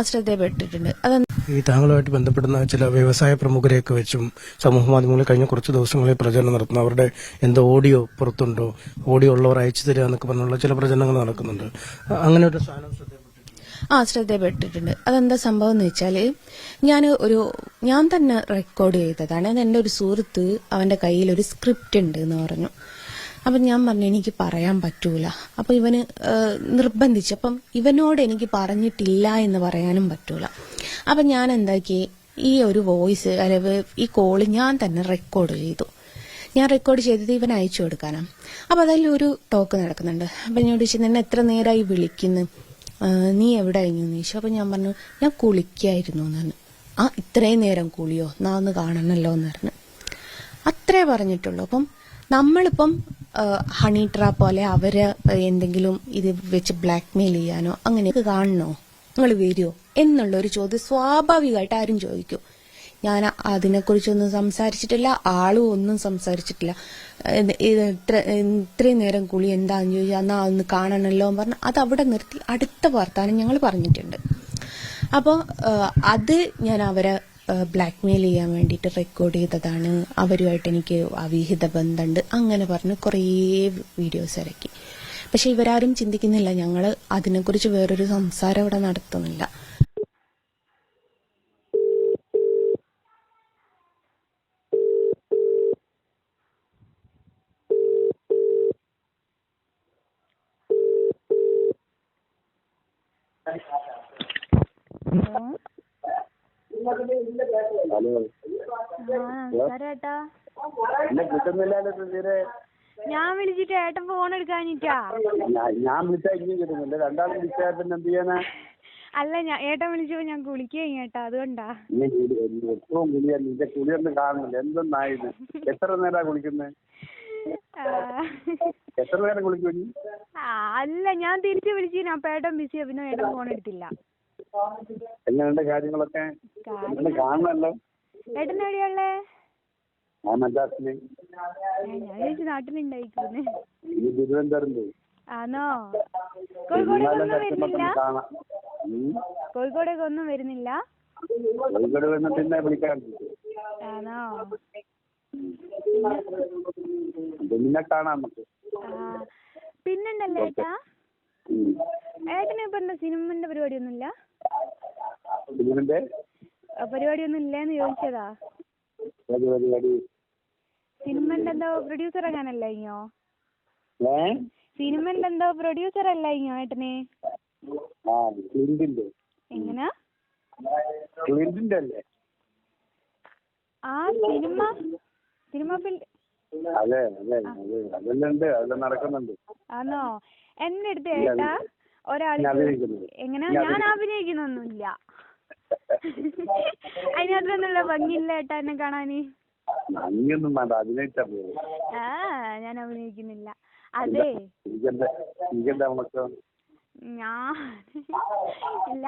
ശ്രദ്ധയിൽപ്പെട്ടിട്ടുണ്ട്. ഈ താങ്കളുമായിട്ട് ബന്ധപ്പെടുന്ന ചില വ്യവസായ പ്രമുഖരെയൊക്കെ വെച്ചും സമൂഹ മാധ്യമങ്ങളിൽ കഴിഞ്ഞ കുറച്ച് ദിവസങ്ങളിൽ പ്രചരണം നടത്തുന്നു. അവരുടെ എന്തോ ഓഡിയോ പുറത്തുണ്ടോ, ഓഡിയോ ഉള്ളവർ അയച്ചു തരിക എന്നൊക്കെ പറഞ്ഞുള്ള ചില പ്രചരണങ്ങൾ നടക്കുന്നുണ്ട്. അങ്ങനെ ഒരു സാധനം ശ്രദ്ധയിൽപ്പെട്ടിട്ടുണ്ട്. അതെന്താ സംഭവം എന്ന് വെച്ചാൽ, ഞാൻ തന്നെ റെക്കോർഡ് ചെയ്തതാണ്. അതെന്റെ ഒരു സുഹൃത്ത് അവന്റെ കയ്യിൽ ഒരു സ്ക്രിപ്റ്റ് ഉണ്ട് എന്ന് പറഞ്ഞു. അപ്പം ഞാൻ പറഞ്ഞു എനിക്ക് പറയാൻ പറ്റൂല. അപ്പൊ ഇവന് നിർബന്ധിച്ചപ്പം ഇവനോട് എനിക്ക് പറഞ്ഞിട്ടില്ല എന്ന് പറയാനും പറ്റൂല. അപ്പൊ ഞാൻ എന്താക്കി, ഈ ഒരു വോയിസ് അല്ലെങ്കിൽ ഈ കോള് ഞാൻ തന്നെ റെക്കോർഡ് ചെയ്തു. ഞാൻ റെക്കോർഡ് ചെയ്തത് ഇവൻ അയച്ചു കൊടുക്കാനാണ്. അപ്പൊ അതിൽ ഒരു ടോക്ക് നടക്കുന്നുണ്ട്. അപ്പൊ എന്നോട് ചോദിച്ചു, നിന്നെ എത്ര നേരമായി വിളിക്കുന്നു, നീ എവിടെ കഴിഞ്ഞു ചോദിച്ചു. അപ്പൊ ഞാൻ പറഞ്ഞു ഞാൻ കുളിക്കായിരുന്നു എന്ന് പറഞ്ഞു. ഇത്രയും നേരം കുളിയോ, നാ ഒന്ന് കാണണല്ലോ എന്ന് പറഞ്ഞു. അത്രേ പറഞ്ഞിട്ടുള്ളൂ. അപ്പം നമ്മളിപ്പം ഹണി ട്രാപ്പ് പോലെ അവരെ എന്തെങ്കിലും ഇത് വെച്ച് ബ്ലാക്ക് മെയിൽ ചെയ്യാനോ അങ്ങനെയൊക്കെ കാണണോ, നിങ്ങൾ വരുമോ എന്നുള്ളൊരു ചോദ്യം സ്വാഭാവികമായിട്ട് ആരും ചോദിക്കും. ഞാൻ അതിനെക്കുറിച്ചൊന്നും സംസാരിച്ചിട്ടില്ല, ആളും ഒന്നും സംസാരിച്ചിട്ടില്ല. ഇത്രയും നേരം കുളി എന്താന്ന് ചോദിച്ചാൽ എന്നാ ഒന്ന് കാണണല്ലോ എന്ന് പറഞ്ഞാൽ അത് അവിടെ നിർത്തി അടുത്ത വർത്താനം ഞങ്ങൾ പറഞ്ഞിട്ടുണ്ട്. അപ്പോൾ അത് ഞാൻ അവരെ ബ്ലാക്ക് മെയിൽ ചെയ്യാൻ വേണ്ടിയിട്ട് റെക്കോർഡ് ചെയ്തതാണ്. അവരുമായിട്ട് എനിക്ക് അവിഹിത ബന്ധമുണ്ട് അങ്ങനെ പറഞ്ഞ് കുറേ വീഡിയോസ് ഇറക്കി. പക്ഷെ ഇവരാരും ചിന്തിക്കുന്നില്ല, ഞങ്ങൾ അതിനെക്കുറിച്ച് വേറൊരു സംസാരം അവിടെ നടത്തുന്നില്ല. ഞാൻ വിളിച്ചിട്ട് ഏട്ടൻ ഫോൺ എടുക്കാനിട്ടാ. ഞാൻ വിളിച്ചാ ഇനിയും കിട്ടുന്നില്ല. രണ്ടാളും വിളിച്ചാൽ പിന്നെ എന്ത് ചെയ്യാനാ? അല്ല ഏട്ടൻ വിളിച്ചപ്പോ ഞാൻ കുളിക്കുകയും കേട്ടാ, അതുകൊണ്ടാ. എപ്പോഴും കുളിയാ, നിന്റെ കുളിയൊന്നും കാണുന്നില്ല. എന്തെന്നായത്? എത്ര നേരാ കുളിക്കുന്നേ? എത്ര നേരം കുളിക്കും? അല്ല ഞാൻ തിരിച്ചു വിളിച്ചു, അപ്പൊ ഏട്ടൻ ബിസിയാ, പിന്നെ ഏട്ടൻ ഫോൺ എടുത്തില്ല. എങ്ങനെയുണ്ട് കാര്യങ്ങളൊക്കെ? കാണണല്ലോ. ഏട്ടൻ എവിടെയുള്ളേ? ഞാൻ മദ്രാസില്. ഞാൻ ചേച്ചി നാട്ടിലുണ്ടായിക്കുന്നു. തിരുവനന്തപുരം. ആണോ? കോഴിക്കോടേക്കൊന്നും വരുന്നില്ല? കോഴിക്കോടേക്ക് ഒന്നും വരുന്നില്ല? കോഴിക്കോട് വന്ന് പിന്നെ വിളിക്കാൻ. ആണോ? പിന്നെ കാണാം നമുക്ക്. പിന്നുണ്ടല്ലോ ഏട്ടാ, ഏട്ടന് ഇപ്പൊ എന്താ സിനിമന്റെ പരിപാടിയൊന്നുമില്ല? പരിപാടിയൊന്നും ഇല്ലേന്ന് ചോദിച്ചതാ. സിനിമന്റെ എന്തോ പ്രൊഡ്യൂസർ എങ്ങാനല്ല ഇങ്ങോ? സിനിമന്റെ എന്തോ പ്രൊഡ്യൂസർ അല്ല ഇങ്ങോ ഏട്ടന്? എങ്ങനാ? സിനിമ ആണോ? എന്റെ അടുത്ത് ഏട്ടാ ഒരാൾ എങ്ങനെ, ഞാൻ അഭിനയിക്കുന്നൊന്നുമില്ല. അതിനകത്തൊന്നുള്ള ഭംഗിയില്ല ഏട്ടാ എന്നെ കാണാന്. ഞാൻ അഭിനയിക്കുന്നില്ല. അതെ ഞാൻ ഇല്ല.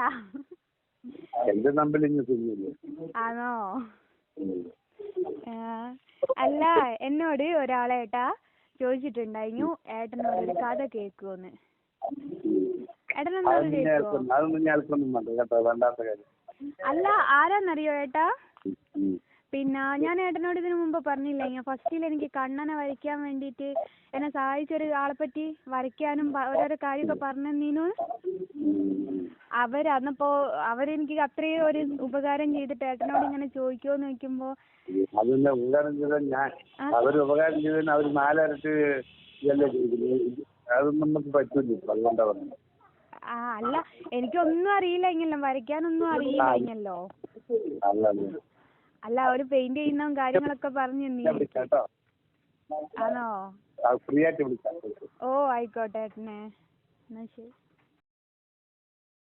ആണോ? അല്ല എന്നോട് ഒരാളേട്ടാ ചോദിച്ചിട്ടുണ്ടായിരുന്നു ഏട്ടനോടൊരു കഥ കേൾക്കുമെന്ന്. ഏട്ടനൊന്നും കേൾക്കുമോ? അല്ല ആരാന്നറിയോ ഏട്ടാ? പിന്നെ ഞാൻ ഏട്ടനോട് ഇതിനു മുമ്പ് പറഞ്ഞില്ല, ഞാൻ ഫസ്റ്റിൽ എനിക്ക് കണ്ണനെ വരയ്ക്കാൻ വേണ്ടിയിട്ട് എന്നെ സഹായിച്ചൊരു ആളെ പറ്റി വരയ്ക്കാനും ഓരോരോ കാര്യമൊക്കെ പറഞ്ഞീനു. അന്നപ്പോ അവരെനിക്ക് അത്രയും ഒരു ഉപകാരം ചെയ്തിട്ട് ഏട്ടനോട് ഇങ്ങനെ ചോദിക്കുമോന്ന് ചോദിക്കുമ്പോ അല്ല എനിക്കൊന്നും അറിയില്ല ഇങ്ങനെ വരയ്ക്കാനൊന്നും അറിയില്ല ഇങ്ങല്ലോ. അല്ല ഒരു പെയിന്റ് ചെയ്യുന്ന കാര്യങ്ങളൊക്കെ പറഞ്ഞു തന്നീ. ആണോ? ഓ ആയിക്കോട്ടെ ഏട്ടനെ, എന്നാ ശരി.